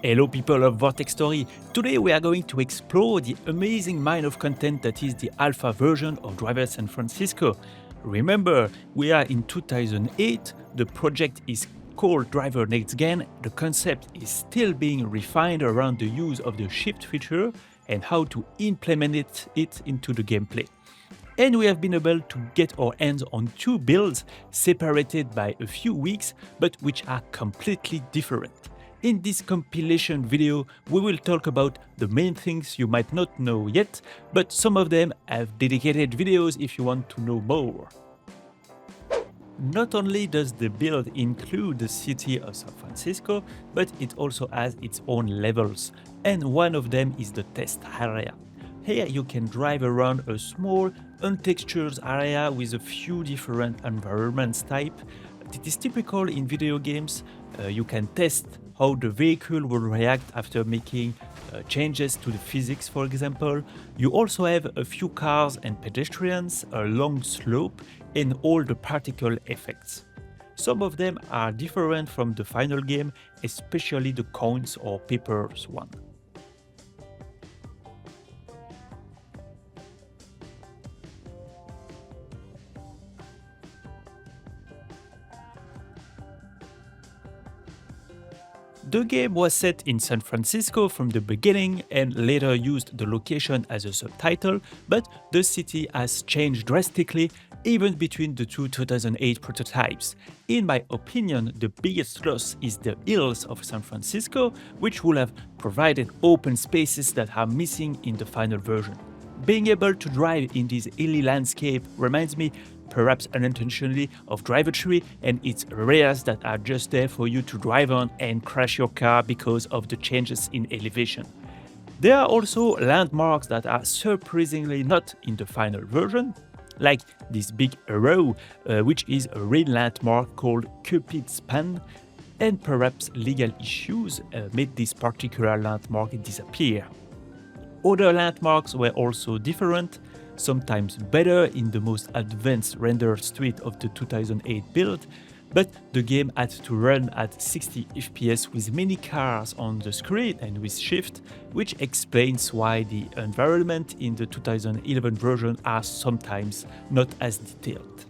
Hello people of Vortex Story! Today we are going to explore the amazing mine of content that is the alpha version of Driver San Francisco. Remember, we are in 2008, the project is called Driver Next Gen, the concept is still being refined around the use of the shift feature and how to implement it into the gameplay. And we have been able to get our hands on two builds separated by a few weeks, but which are completely different. In this compilation video, we will talk about the main things you might not know yet, but some of them have dedicated videos if you want to know more. Not only does the build include the city of San Francisco, but it also has its own levels, and one of them is the test area. Here you can drive around a small, untextured area with a few different environments type. It is typical in video games. You can test how the vehicle will react after making changes to the physics, for example. You also have a few cars and pedestrians, a long slope, and all the particle effects. Some of them are different from the final game, especially the coins or papers one. The game was set in San Francisco from the beginning and later used the location as a subtitle, but the city has changed drastically even between the two 2008 prototypes. In my opinion, the biggest loss is the hills of San Francisco, which would have provided open spaces that are missing in the final version. Being able to drive in this hilly landscape reminds me, perhaps unintentionally, of Driver Tree and its areas that are just there for you to drive on and crash your car because of the changes in elevation. There are also landmarks that are surprisingly not in the final version, like this big arrow, which is a real landmark called Cupid's Span, and perhaps legal issues made this particular landmark disappear. Other landmarks were also different, sometimes better in the most advanced rendered street of the 2008 build, but the game had to run at 60 FPS with many cars on the screen and with shift, which explains why the environment in the 2011 version are sometimes not as detailed.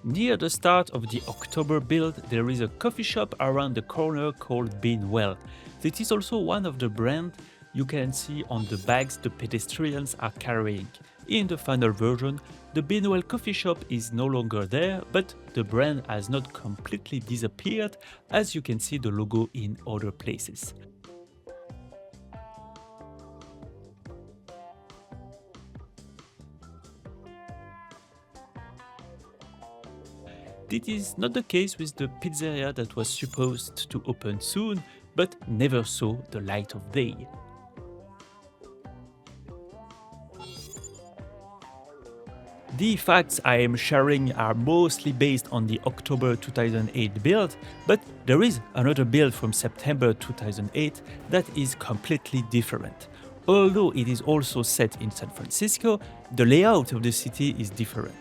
Near the start of the October build, there is a coffee shop around the corner called Beanwell. This is also one of the brands you can see on the bags the pedestrians are carrying. In the final version, the Beanwell coffee shop is no longer there, but the brand has not completely disappeared, as you can see the logo in other places. This is not the case with the pizzeria that was supposed to open soon, but never saw the light of day. The facts I am sharing are mostly based on the October 2008 build, but there is another build from September 2008 that is completely different. Although it is also set in San Francisco, the layout of the city is different.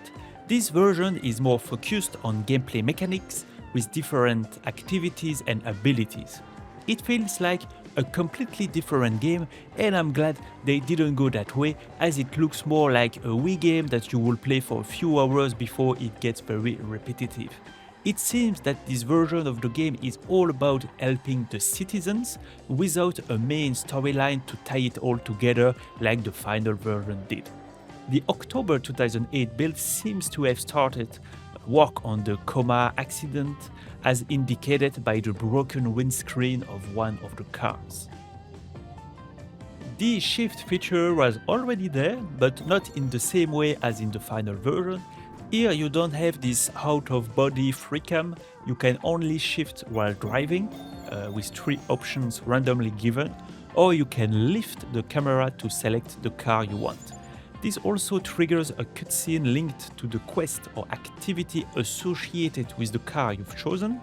This version is more focused on gameplay mechanics with different activities and abilities. It feels like a completely different game, and I'm glad they didn't go that way, as it looks more like a Wii game that you will play for a few hours before it gets very repetitive. It seems that this version of the game is all about helping the citizens without a main storyline to tie it all together like the final version did. The October 2008 build seems to have started work on the coma accident, as indicated by the broken windscreen of one of the cars. The shift feature was already there, but not in the same way as in the final version. Here you don't have this out-of-body free cam, you can only shift while driving, with 3 options randomly given, or you can lift the camera to select the car you want. This also triggers a cutscene linked to the quest or activity associated with the car you've chosen.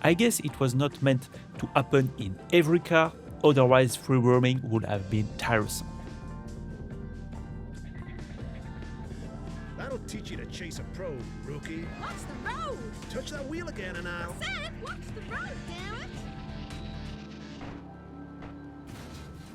I guess it was not meant to happen in every car, otherwise free roaming would have been tiresome. That'll teach you to chase a pro, rookie. Watch the road! Touch that wheel again and I'll... Said, watch the road, Dad!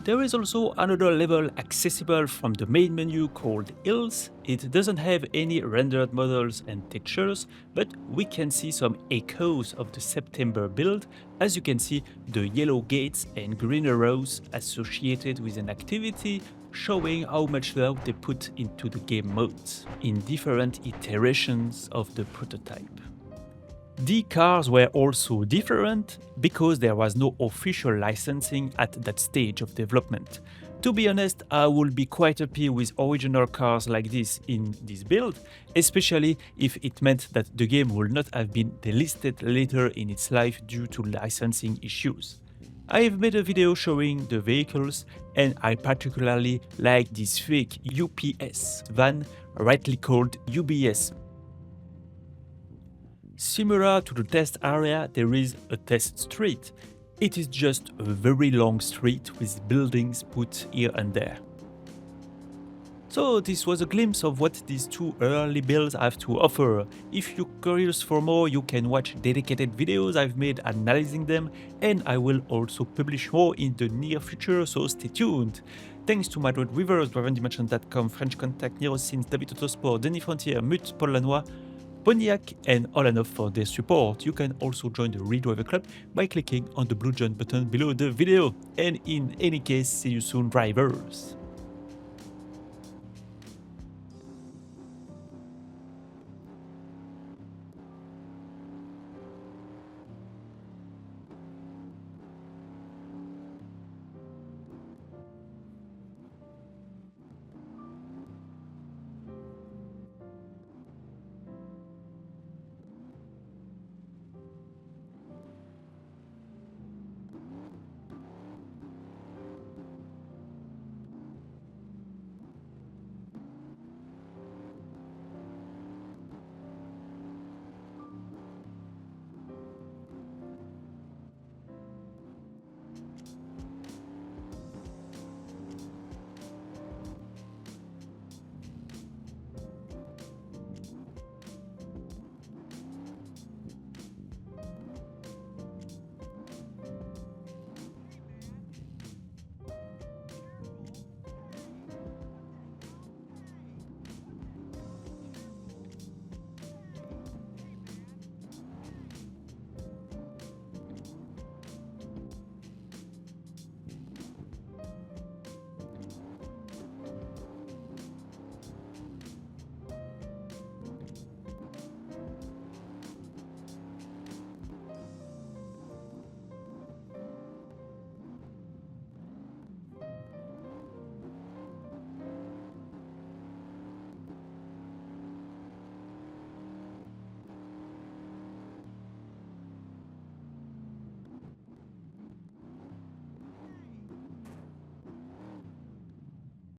There is also another level accessible from the main menu called Hills. It doesn't have any rendered models and textures, but we can see some echoes of the September build. As you can see, the yellow gates and green arrows associated with an activity, showing how much love they put into the game modes in different iterations of the prototype. The cars were also different because there was no official licensing at that stage of development. To be honest, I would be quite happy with original cars like this in this build, especially if it meant that the game would not have been delisted later in its life due to licensing issues. I have made a video showing the vehicles, and I particularly like this fake UPS van, rightly called UBS. Similar to the test area, there is a test street. It is just a very long street with buildings put here and there. So this was a glimpse of what these two early builds have to offer. If you're curious for more, you can watch dedicated videos I've made analyzing them, and I will also publish more in the near future, so stay tuned. Thanks to my road weavers, drivendimension.com, French Contact, Neurosins, David Autosport, Denis Frontier, Mute, Paul Lanois, Pontiac and All Enough for their support. You can also join the Redriver Club by clicking on the blue join button below the video. And in any case, see you soon, drivers!